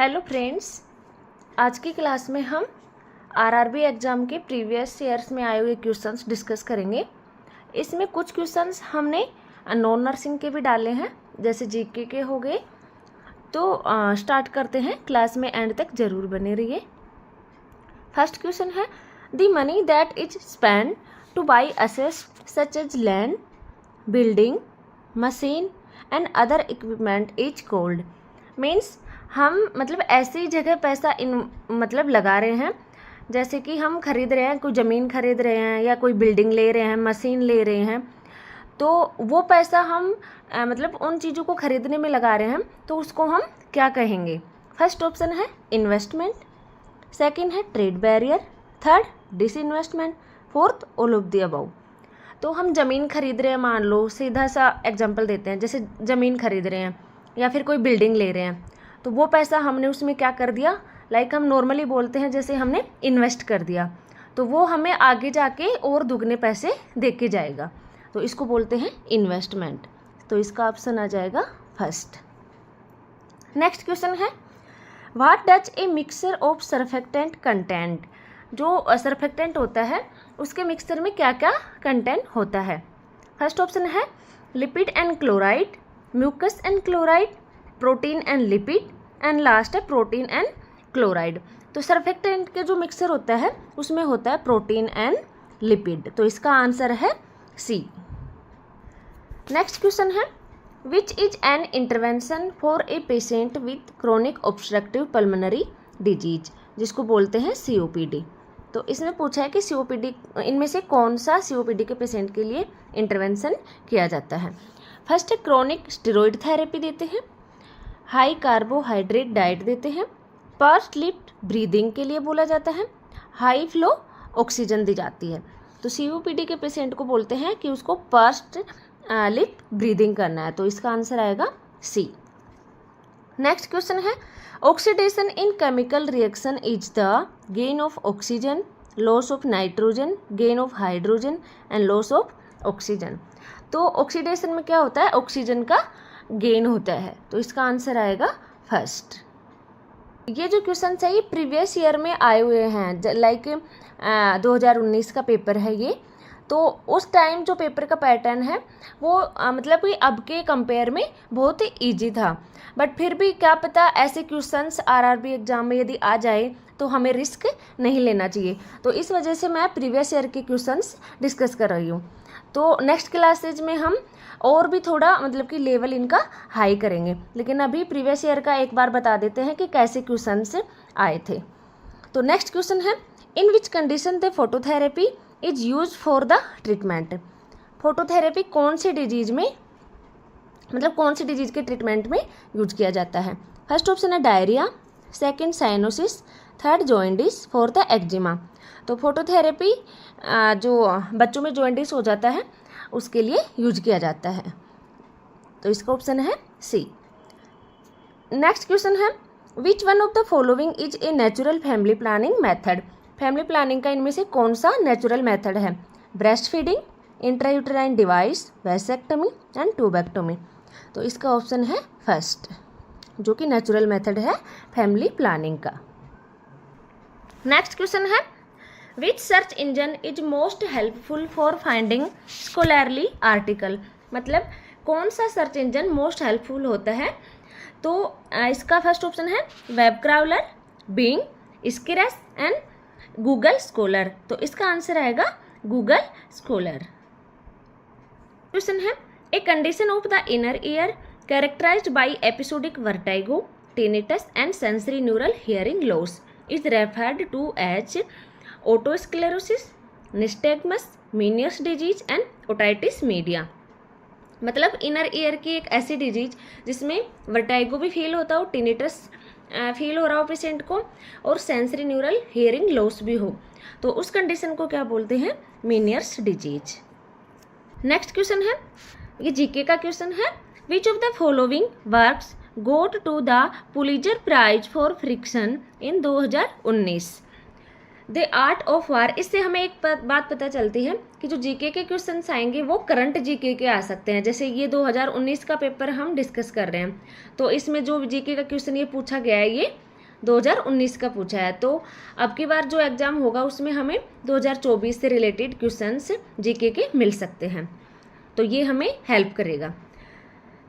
Hello friends, आज की class में हम आरआरबी एग्ज़ाम के प्रीवियस ईयर्स में आए हुए क्वेश्चंस डिस्कस करेंगे। इसमें कुछ क्वेश्चंस हमने नॉन नर्सिंग के भी डाले हैं, जैसे जीके के हो गए। तो स्टार्ट करते हैं, क्लास में एंड तक ज़रूर बने रहिए। फर्स्ट क्वेश्चन है, the money that is spend to buy assets such as land, building, machine and other equipment is called. मीन्स हम ऐसी जगह पैसा लगा रहे हैं, जैसे कि हम खरीद रहे हैं, कोई ज़मीन खरीद रहे हैं या कोई बिल्डिंग ले रहे हैं, मशीन ले रहे हैं, तो वो पैसा हम उन चीज़ों को खरीदने में लगा रहे हैं, तो उसको हम क्या कहेंगे। फर्स्ट ऑप्शन है इन्वेस्टमेंट, सेकंड है trade barrier, third disinvestment, fourth all of the above. तो हम ज़मीन खरीद रहे हैं, मान लो सीधा सा एग्जांपल देते हैं, जैसे ज़मीन खरीद रहे हैं या फिर कोई बिल्डिंग ले रहे हैं, तो वो पैसा हमने उसमें क्या कर दिया, हम नॉर्मली बोलते हैं जैसे हमने इन्वेस्ट कर दिया, तो वो हमें आगे जाके और दुगने पैसे दे के जाएगा, तो इसको बोलते हैं इन्वेस्टमेंट। तो इसका ऑप्शन आ जाएगा फर्स्ट। नेक्स्ट क्वेश्चन है, what does a mixture of surfactant content. जो सरफेक्टेंट होता है उसके मिक्सचर में क्या क्या कंटेंट होता है। फर्स्ट ऑप्शन है lipid and chloride, mucus and chloride, protein and lipid, and last है प्रोटीन एंड क्लोराइड। तो सरफेक्टेंट के जो मिक्सचर होता है उसमें होता है प्रोटीन एंड लिपिड, तो इसका आंसर है सी। नेक्स्ट क्वेश्चन है, which is an intervention for a patient with chronic obstructive pulmonary disease, जिसको बोलते हैं सीओपीडी। तो इसमें पूछा है कि सीओपीडी इनमें से कौन सा सीओपीडी के पेशेंट के लिए इंटरवेंशन किया जाता है। फर्स्ट है क्रोनिक स्टेरॉइड थेरेपी देते हैं, हाई कार्बोहाइड्रेट डाइट देते हैं, पर्स्ट लिप ब्रीदिंग के लिए बोला जाता है, हाई फ्लो ऑक्सीजन दी जाती है। तो सीओपीडी के पेशेंट को बोलते हैं कि उसको पर्स्ट लिप ब्रीदिंग करना है, तो इसका आंसर आएगा सी। नेक्स्ट क्वेश्चन है, oxidation in chemical reaction is the gain of oxygen, loss of nitrogen, gain of hydrogen and loss of oxygen. तो ऑक्सीडेशन में क्या होता है, ऑक्सीजन का गेन होता है, तो इसका आंसर आएगा फर्स्ट। ये जो क्वेश्चन है ये प्रीवियस ईयर में आए हुए हैं, 2019 का पेपर है ये। तो उस टाइम जो पेपर का पैटर्न है वो कि अब के कंपेयर में बहुत ही ईजी था, बट फिर भी क्या पता ऐसे क्वेश्चंस आरआरबी एग्जाम में यदि आ जाए तो हमें रिस्क नहीं लेना चाहिए, तो इस वजह से मैं प्रीवियस ईयर के क्वेश्चंस डिस्कस कर रही हूँ। तो नेक्स्ट क्लासेज में हम और भी थोड़ा लेवल इनका हाई करेंगे, लेकिन अभी प्रीवियस ईयर का एक बार बता देते हैं कि कैसे क्वेश्चंस आए थे। तो नेक्स्ट क्वेश्चन है, in which condition the phototherapy is use for the treatment. Phototherapy कौन सी डिजीज में कौन सी डिजीज के ट्रीटमेंट में यूज किया जाता है। फर्स्ट ऑप्शन है diarrhoea, second cyanosis, third jaundice, fourth है एक्जिमा। तो फोटोथेरेपी जो बच्चों में जॉइंडिस हो जाता है उसके लिए यूज किया जाता है, तो इसका ऑप्शन है सी। नेक्स्ट क्वेश्चन है, which one of the following is a natural family planning method. Family planning का इनमें से कौन सा नेचुरल मेथड है। Breast feeding, intrauterine device, vasectomy and tubectomy. तो इसका ऑप्शन है फर्स्ट, जो कि नेचुरल मेथड है फैमिली प्लानिंग का। नेक्स्ट क्वेश्चन है, which search engine is most helpful for finding scholarly article. कौन सा सर्च इंजन मोस्ट हेल्पफुल होता है। तो इसका फर्स्ट ऑप्शन है web crawler, Bing, Scirus and Google Scholar. तो इसका आंसर आएगा गूगल स्कॉलर। क्वेश्चन है, a condition of the inner ear characterised by episodic vertigo, tinnitus and sensory neural hearing loss is referred to as otosclerosis, nystagmus, Meniere's disease and otitis media. Inner ear की एक ऐसी disease जिसमें vertigo भी feel होता हो, tinnitus feel हो रहा हो पेशेंट को, और सेंसरी न्यूरल हियरिंग लॉस भी हो, तो उस कंडीशन को क्या बोलते हैं, मीनियर्स डिजीज। नेक्स्ट क्वेश्चन है, ये जीके का क्वेश्चन है, which of the following works got to the Pulitzer Prize for friction in 2019। The art of war. इससे हमें एक बात पता चलती है कि जो जीके के क्वेश्चंस आएंगे वो करंट जीके के आ सकते हैं। जैसे ये 2019 का पेपर हम डिस्कस कर रहे हैं, तो इसमें जो जीके का क्वेश्चन ये पूछा गया है ये 2019 का पूछा है। तो अब की बार जो एग्ज़ाम होगा उसमें हमें 2024 से रिलेटेड क्वेश्चंस जीके के मिल सकते हैं, तो ये हमें हेल्प करेगा।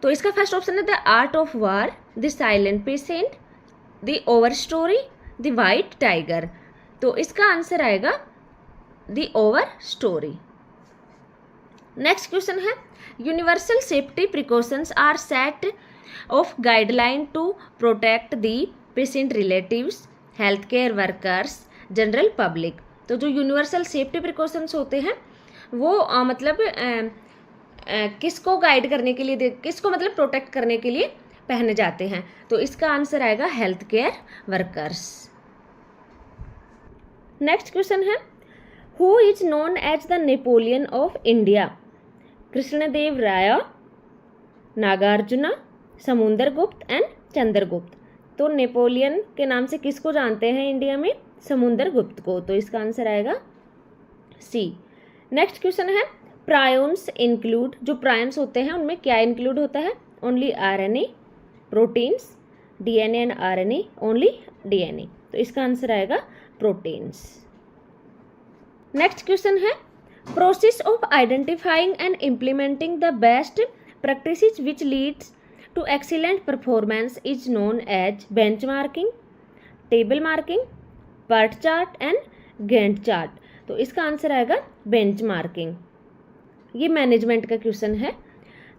तो इसका फर्स्ट ऑप्शन है the art of war, the silent patient, the overstory, the white tiger. तो इसका आंसर आएगा the overstory. Next question है universal safety precautions are set of guideline to protect the patient relatives, health care workers, general public. तो जो universal safety precautions होते हैं वो मतलब किसको गाइड करने के लिए, किसको मतलब प्रोटेक्ट करने के लिए पहने जाते हैं। तो इसका आंसर आएगा health care workers. Next question है who is known as the Napoleon of India, Krishnadeva Raya, Nagarjuna, Samudragupta and Chandragupta. तो नेपोलियन के नाम से किसको जानते हैं इंडिया में, समुद्रगुप्त को। तो इसका आंसर आएगा सी। नेक्स्ट क्वेश्चन है प्रायोन्स इंक्लूड, जो प्रायोन्स होते हैं उनमें क्या इंक्लूड होता है, only RNA, proteins, DNA and RNA, only DNA. तो इसका आंसर आएगा प्रोटीन्स। नेक्स्ट क्वेश्चन है process of identifying and implementing the best practices which leads to excellent performance is known as benchmarking, table marking, PERT chart and Gantt chart. तो इसका answer आएगा benchmarking. ये management का question है।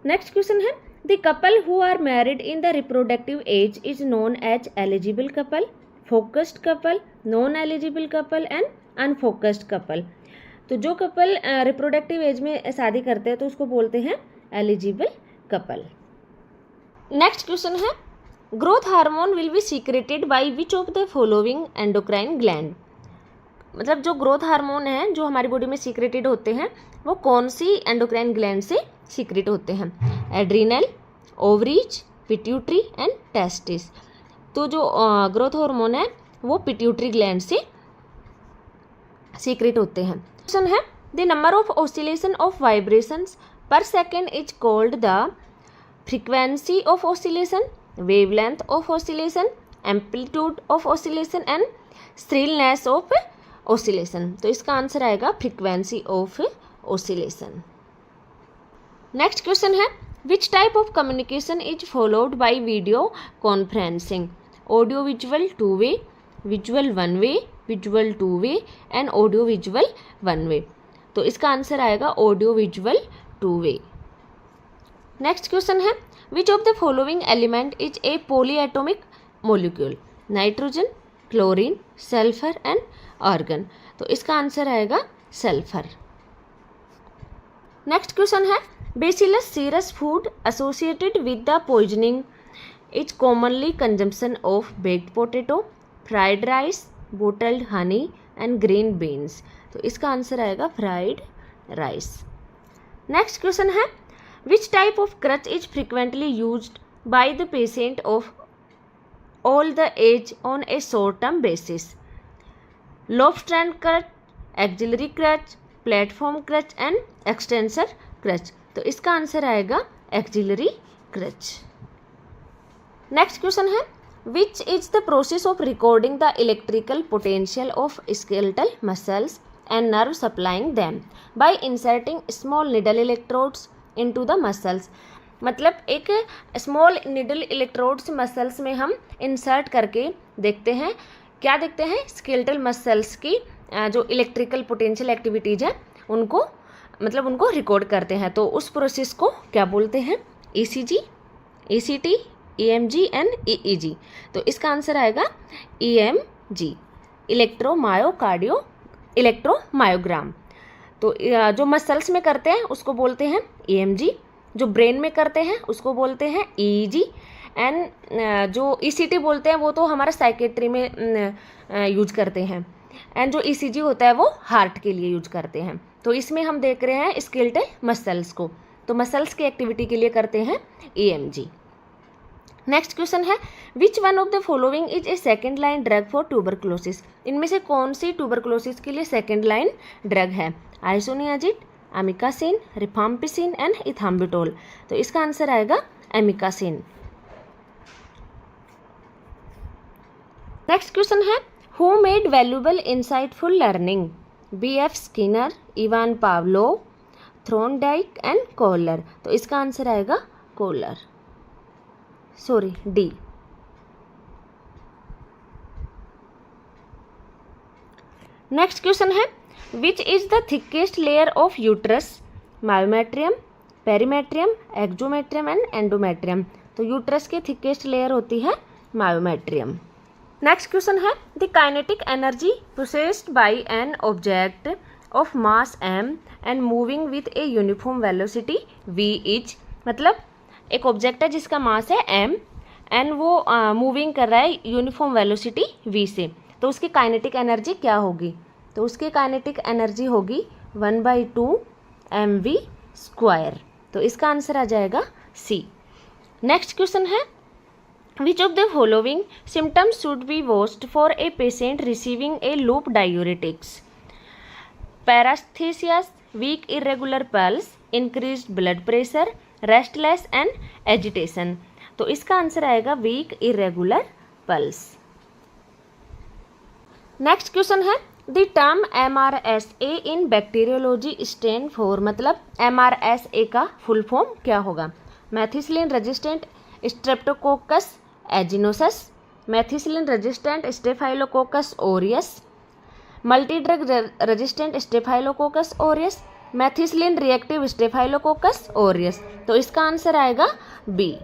Next question है the couple who are married in the reproductive age is known as eligible couple, focused couple, non eligible couple and unfocused couple. तो जो couple reproductive age में शादी करते हैं तो उसको बोलते हैं एलिजिबल कपल। नेक्स्ट क्वेश्चन है growth hormone will be secreted by which of the following endocrine gland. मतलब जो ग्रोथ हार्मोन है जो हमारी बॉडी में सीक्रेटेड होते हैं वो कौन सी एंडोक्राइन ग्लैंड से सीक्रेट होते हैं, adrenal, ovaries, pituitary and testis. तो जो ग्रोथ हार्मोन है वो पिट्यूटरी ग्लैंड से सीक्रेट होते हैं। क्वेश्चन है the number of oscillation of vibrations per second is called the frequency of oscillation, wavelength of oscillation, amplitude of oscillation and shrillness of oscillation. तो इसका आंसर आएगा frequency of oscillation. Next question है which type of communication is followed by video conferencing, audio visual two way, visual one way, visual two way and audio visual one way. तो इसका answer आएगा audio visual two वे। Next question है which of the following element is a polyatomic molecule, nitrogen, chlorine, sulphur and argon. तो इसका answer आएगा sulphur. Next question है Bacillus cereus food associated with the poisoning is commonly consumption of baked potato, fried rice, bottled honey and green beans. तो इसका answer आएगा fried rice. Next question है which type of crutch is frequently used by the patient of all the age on A short term basis, Lofstrand crutch, axillary crutch, platform crutch and extensor crutch. तो इसका answer आएगा axillary crutch. Next question है which is the process of recording the electrical potential of skeletal muscles and nerve supplying them by inserting small needle electrodes into the muscles. मतलब एक small needle electrodes muscles में हम insert करके देखते हैं, क्या देखते हैं, स्केलेटल मसल्स की जो इलेक्ट्रिकल पोटेंशियल एक्टिविटीज है उनको मतलब उनको रिकॉर्ड करते हैं। तो उस प्रोसेस को क्या बोलते हैं, ECG, ECT, EMG and EEG. तो इसका आंसर आएगा ईएमजी, इलेक्ट्रोमायोग्राम। तो जो मसल्स में करते हैं उसको बोलते हैं ईएमजी, जो ब्रेन में करते हैं उसको बोलते हैं ईईजी एंड जो ईसीटी बोलते हैं वो तो हमारा साइकेट्री में यूज करते हैं, एंड जो ईसीजी होता है वो हार्ट के लिए यूज करते हैं। तो इसमें हम देख रहे हैं स्केलेटल मसल्स को, तो मसल्स की एक्टिविटी के लिए करते हैं ईएमजी। नेक्स्ट क्वेश्चन है which one of the following is a second line drug for tuberculosis. इनमें से कौन सी ट्यूबरकुलोसिस के लिए सेकेंड लाइन ड्रग है, isoniazid, amikacin, rifampicin and ethambutol. तो इसका आंसर आएगा एमिकासिन। नेक्स्ट क्वेश्चन है, who made valuable insightful learning? B.F. Skinner, Ivan Pavlov, Thorndike and Kohler. तो इसका आंसर आएगा Kohler, sorry D. Next question है, which is the thickest layer of uterus? Myometrium, perimetrium, exometrium and endometrium. तो uterus के thickest layer होती है myometrium. Next question है, the kinetic energy processed by an object of mass m and moving with a uniform velocity v is. मतलब एक object है जिसका मास है m एंड वो मूविंग कर रहा है यूनिफॉर्म वेलोसिटी v से, तो उसकी काइनेटिक एनर्जी क्या होगी? तो उसकी काइनेटिक एनर्जी होगी 1/2 mv²। तो इसका आंसर आ जाएगा सी। नेक्स्ट क्वेश्चन है, which of the following symptoms should be watched for a patient receiving a loop diuretics? Paresthesia, weak irregular pulse, increased blood pressure, restless and agitation. तो इसका answer आएगा weak irregular pulse. Next question है, the term MRSA in bacteriology stand for. मतलब MRSA का full form क्या होगा? Methicillin resistant streptococcus aginosus, methicillin resistant staphylococcus aureus, multi drug resistant staphylococcus aureus, methicillin reactive staphylococcus Orius. तो इसका answer आएगा B.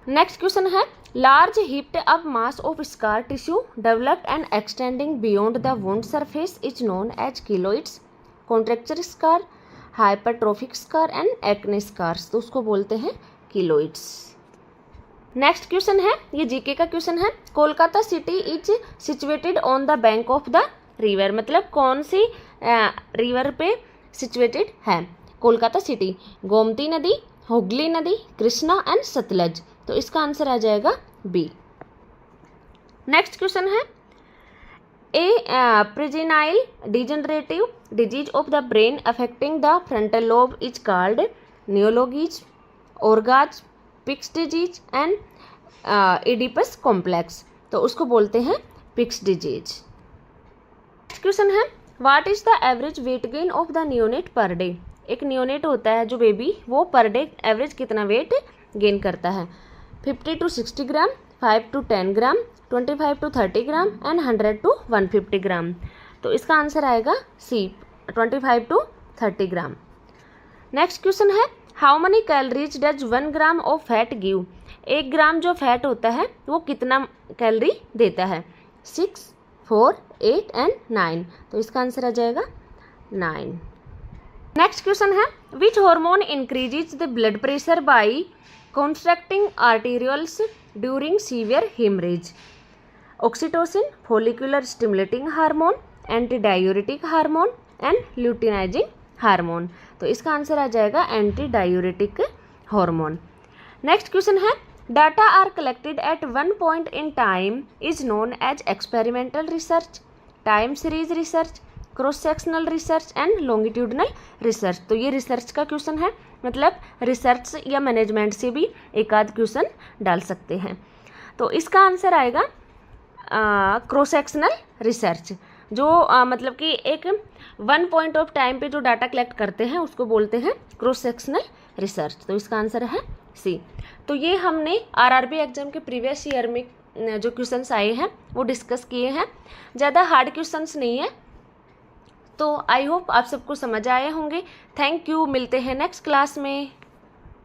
Next question है, large heaped up mass of scar tissue developed and extending beyond the wound surface is known as keloids, contracture scar, hypertrophic scar and acne scars. तो उसको बोलते हैं keloids. Next question है, ये GK का question है, Kolkata city is situated on the bank of the river. मतलब कौन सी रिवर पे सिचुएटेड है कोलकाता सिटी? गोमती नदी, हुगली नदी, कृष्णा एंड सतलज। तो इसका आंसर आ जाएगा बी। नेक्स्ट क्वेश्चन है, a presenile degenerative disease of the brain affecting the frontal lobe is called neologism, orgasm, Pick's disease and Oedipus complex. तो उसको बोलते हैं पिक्स डिजीज। नेक्स्ट क्वेश्चन है, what is the average weight gain of the neonate per day? एक neonate होता है जो baby, वो पर डे एवरेज कितना वेट गेन करता है? 50 to 60 gram, 5 to 10 gram, 25 to 30 gram and 100 to 150 ग्राम। तो इसका आंसर आएगा सी, 25 to 30 ग्राम। नेक्स्ट क्वेश्चन है, how many calories does 1 gram of fat give? 1 ग्राम जो फैट होता है वो कितना कैलोरी देता है? 6, 4, 8 एंड 9। तो इसका आंसर आ जाएगा 9। नेक्स्ट क्वेश्चन है, which hormone increases the blood pressure by constructing arterioles during severe haemorrhage? Oxytocin, follicular stimulating hormone, anti diuretic hormone and luteinising hormone. तो इसका आंसर आ जाएगा anti diuretic hormone. Next question है, data are collected at one point in time is known as experimental research, time series research, cross sectional research and longitudinal research. तो ये research का question है, मतलब रिसर्च या management से भी एक आध क्वेश्चन डाल सकते हैं। तो इसका आंसर आएगा क्रॉस सेक्शनल रिसर्च। जो मतलब कि एक वन पॉइंट ऑफ टाइम पे जो डाटा कलेक्ट करते हैं उसको बोलते हैं क्रॉस सेक्शनल रिसर्च। तो इसका आंसर है सी। तो ये हमने आरआरबी एग्जाम के प्रीवियस ईयर में जो क्वेश्चंस आए हैं वो डिस्कस किए हैं। ज़्यादा हार्ड क्वेश्चंस नहीं है। तो आई होप आप सबको समझ आए होंगे। थैंक यू, मिलते हैं नेक्स्ट क्लास में।